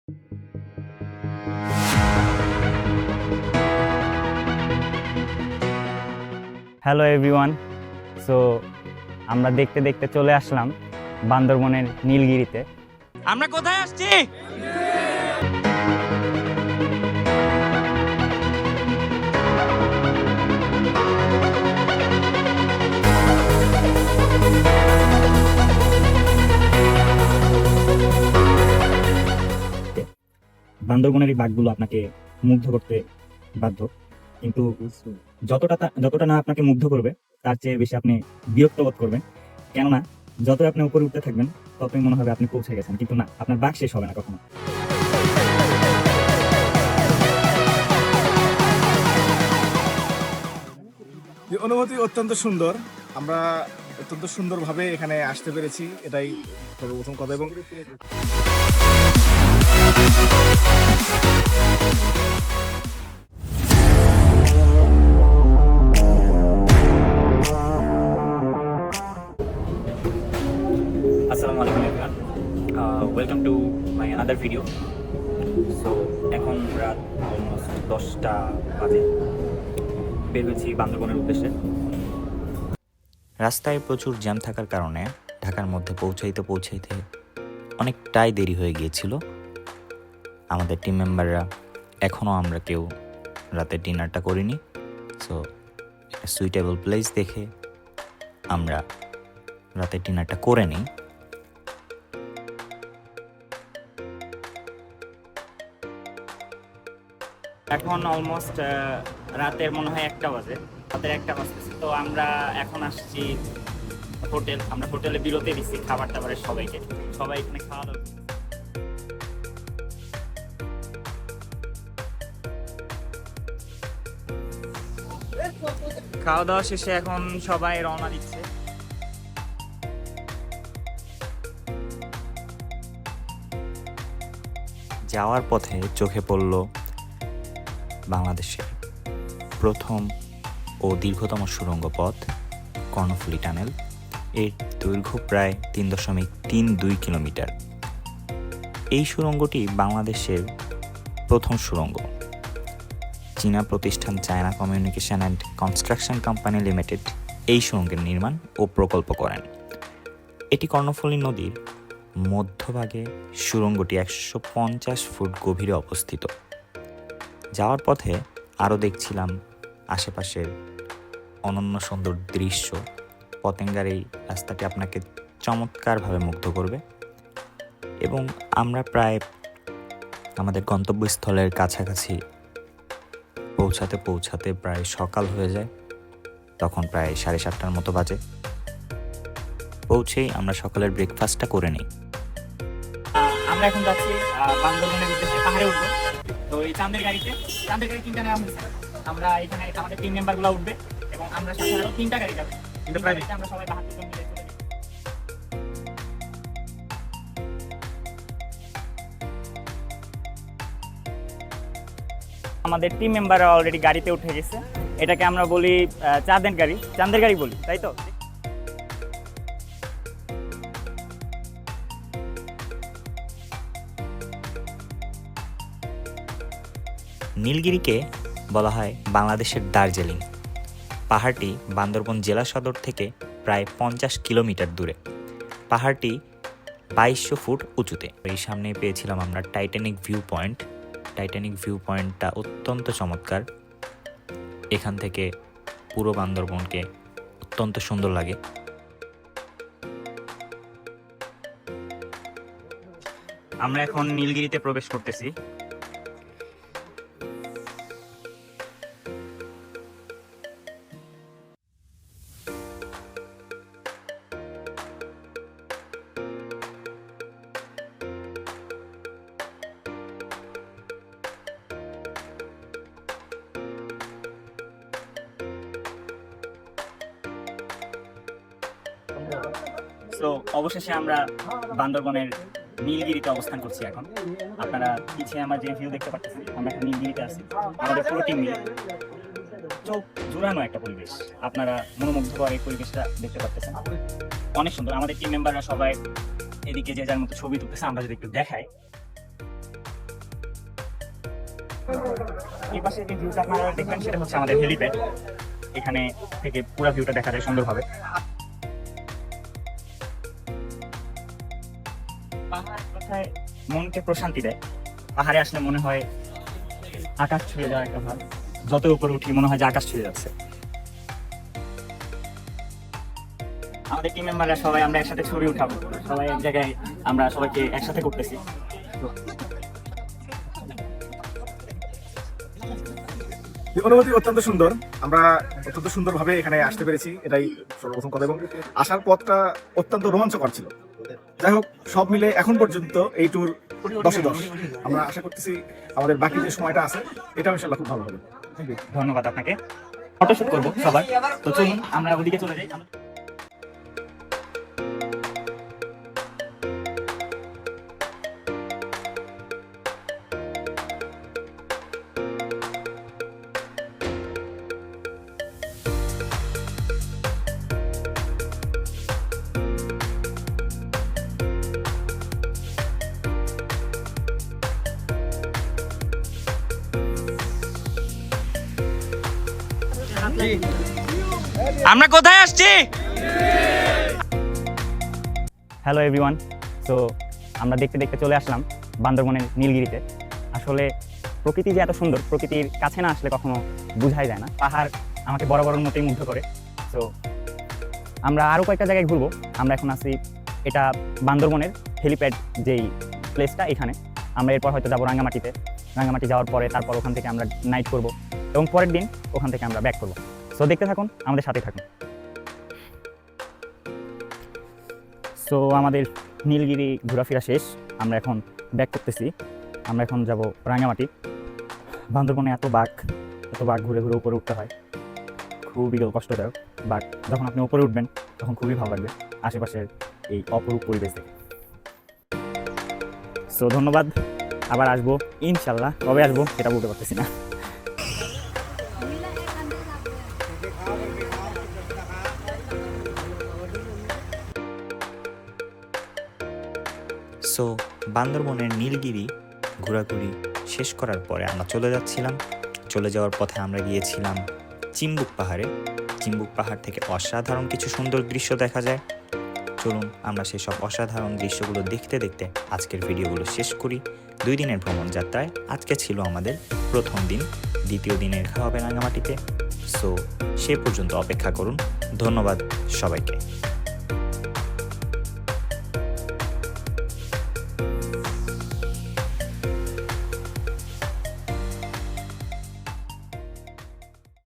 Hello everyone. So আমরা দেখতে দেখতে চলে আসলাম বান্দরবনের নীলগিরিতে। আমরা কোথায় আসছি? বান্দরবনের এই বাঘগুলো আপনাকে মুগ্ধ করতে বাধ্য, কিন্তু যতটা না আপনাকে মুগ্ধ করবে তার চেয়ে বেশি আপনি বিরক্ত বোধ করবেন। কেননা যতই আপনি উপরে উঠতে থাকবেন ততই মনে হবে আপনি পৌঁছে গেছেন, কিন্তু না, আপনার বাঘ শেষ হবে না কখনো। অনুভূতি অত্যন্ত সুন্দর। আমরা অত্যন্ত সুন্দরভাবে এখানে আসতে পেরেছি, এটাই সর্বপ্রথম কথা। এবং আসসালামু আলাইকুম everyone, welcome to my another video. So এখন রাত অলমোস্ট 10টা বাজে, বের হয়েছি বান্দরবনের উদ্দেশ্যে। রাস্তায় প্রচুর জ্যাম থাকার কারণে ঢাকার মধ্যে পৌঁছাইতে অনেকটাই দেরি হয়ে গিয়েছিল। আমাদের টিম মেম্বাররা এখনও আমরা কেউ রাতের ডিনারটা করিনি। সো একটা সুইটেবল প্লেস দেখে আমরা রাতের ডিনারটা করে নিই। এখন অলমোস্ট রাতের মনে হয় 1টা বাজে, রাতের 1টা বাজতেছে। তো আমরা এখন আসছি হোটেল। আমরা হোটেলে বিরতি দিচ্ছি খাবার টাবারের সবাইকে। সবাই এখানে খাওয়া দাওয়া করছে। খাওয়া দাওয়া শেষে এখন সবাই রওনা দিচ্ছে। যাওয়ার পথে চোখে পড়ল বাংলাদেশের প্রথম ও দীর্ঘতম সুড়ঙ্গ পথ কর্ণফুলী টানেল। এর দৈর্ঘ্য প্রায় 3.32 কিলোমিটার। এই সুড়ঙ্গটি বাংলাদেশের প্রথম সুড়ঙ্গ। চীনা প্রতিষ্ঠান China communication and construction company limited এই সুড়ঙ্গের নির্মাণ ও প্রকল্প করেন। এটি কর্ণফুলী নদীর মধ্যভাগে সুড়ঙ্গটি 150 ফুট গভীরে অবস্থিত। যাওয়ার পথে আরও দেখছিলাম আশেপাশের অনন্য সুন্দর দৃশ্য। পতেঙ্গার এই রাস্তাটি আপনাকে চমৎকারভাবে মুগ্ধ করবে। এবং আমরা প্রায় আমাদের গন্তব্যস্থলের কাছাকাছি পৌঁছাতে প্রায় সকাল হয়ে যায়। তখন প্রায় 7:30টার মতো বাজে। পৌঁছেই আমরা সকালের ব্রেকফাস্টটা করে নিই। আমরা এখন যাচ্ছি বান্দরবনের উদ্দেশ্যে, পাহাড়ে উঠবো। তো এই চাঁদের গাড়ি 3টা নেওয়া হয়েছে। আমরা এখানে আমাদের টিম মেম্বারগুলো উঠবে এবং আমরা সাথে আরো 3টা গাড়ি যাবে। আমরা সবাই পাহাড় থেকে মিলে চলে যাবো। আমাদের টিম মেম্বাররা অলরেডি গাড়িতে উঠে গেছে। এটাকে আমরা বলি চাঁদের গাড়ি বলি, তাই তো? নীলগিরিকে বলা হয় বাংলাদেশের দার্জিলিং। পাহাড়টি বান্দরবন জেলা সদর থেকে প্রায় 50 কিলোমিটার দূরে। পাহাড়টি 2200 ফুট উঁচুতে। এই সামনে পেয়েছিলাম আমরা Titanic view point. Titanic view পয়েন্টটা অত্যন্ত চমৎকার। এখান থেকে পুরো বান্দরবনকে অত্যন্ত সুন্দর লাগে। আমরা এখন নীলগিরিতে প্রবেশ করতেছি। তো অবশেষে আমরা বান্দরবনের নীলগিরিতে অবস্থান করছি এখন। আপনারা পিছিয়ে আমার যে ভিউ দেখতে পাচ্ছেন, আমরা এখন নীলগিরিতে আছি। আমাদের পুরো টিম মিলে চোখ জোড়ানো একটা পরিবেশ। আপনারা মনোমুগ্ধকর এই পরিবেশটা দেখতে পাচ্ছেন, অনেক সুন্দর। আমাদের টিম মেম্বাররা সবাই এদিকে যে যার মতো ছবি তুলতেছে। আমরা যদি একটু দেখাই, এই পাশে যে ভিউটা আপনারা দেখবেন সেটা হচ্ছে আমাদের হেলিপ্যাড। এখানে থেকে পুরো ভিউটা দেখা যায় সুন্দরভাবে। পাহাড় কোথায় মনকে প্রশান্তি দেয়। পাহাড়ে আসলে মনে হয় আকাশ ছুঁয়ে যাওয়া একটা ভাব। যত উপরে উঠি মনে হয় যে আকাশ ছুঁয়ে যাচ্ছে। আমাদের টিম মেম্বাররা সবাই আমরা একসাথে ছবি উঠাবো, সবাই এক জায়গায় আমরা সবাইকে একসাথে করতেছি। এই অনুভূতি অত্যন্ত সুন্দর। আমরা অত্যন্ত সুন্দরভাবে এখানে আসতে পেরেছি, এটাই সর্বপ্রথম কথা। এবং আসার পথটা অত্যন্ত রোমাঞ্চকর ছিল। যাই হোক, সব মিলে এখন পর্যন্ত এই ট্যুর 10-এ 10। আমরা আশা করতেছি আমাদের বাকি যে সময়টা আছে এটাও ইনশাআল্লাহ খুব ভালো হবে। Thank you. ধন্যবাদ আপনাকে। ফটোশুট করবো সবার, তো চলুন আমরা ওদিকে চলে যাই। আমরা কোথায় আসছি? Hello everyone. সো আমরা দেখতে দেখতে চলে আসলাম বান্দরবনের নীলগিরিতে। আসলে প্রকৃতি যে এত সুন্দর, প্রকৃতির কাছে না আসলে কখনো বোঝাই যায় না। পাহাড় আমাকে বড় বড় মতোই মুগ্ধ করে। সো আমরা আরও কয়েকটা জায়গায় ঘুরবো। আমরা এখন আছি, এটা বান্দরবনের হেলিপ্যাড যেই প্লেসটা, এখানে আমরা এরপর হয়তো যাবো রাঙ্গামাটিতে। রাঙ্গামাটি যাওয়ার পরে তারপর ওখান থেকে আমরা নাইট করব এবং পরের দিন ওখান থেকে আমরা ব্যাক করবো। সো দেখতে থাকুন, আমাদের সাথে থাকুন। সো আমাদের নীলগিরি ঘোরাফেরা শেষ, আমরা এখন ব্যাক করতেছি। আমরা এখন যাব রাঙ্গামাটি। বান্দরবনে এত বাঘ ঘুরে ঘুরে উপরে উঠতে হয়, খুবই কষ্টদায়ক। বাট যখন আপনি উপরে উঠবেন তখন খুবই ভালো লাগবে আশেপাশের এই অপরূপ পরিবেশ দেখে। সো ধন্যবাদ, আবার আসবো ইনশাল্লাহ। কবে আসবো সেটা বলতে পারতেছি না। সো বান্দরবনের নীলগিরি ঘোরাঘুরি শেষ করার পরে আমরা চলে যাওয়ার পথে আমরা গিয়েছিলাম চিম্বুক পাহাড়ে। চিম্বুক পাহাড় থেকে অসাধারণ কিছু সুন্দর দৃশ্য দেখা যায়। চলুন আমরা সেসব অসাধারণ দৃশ্যগুলো দেখতে দেখতে আজকের ভিডিওগুলো শেষ করি। 2 দিনের ভ্রমণ যাত্রায় আজকে ছিল আমাদের প্রথম দিন, দ্বিতীয় দিনে দেখা হবে রাঙ্গামাটিতে। সো সে পর্যন্ত অপেক্ষা করুন। ধন্যবাদ সবাইকে।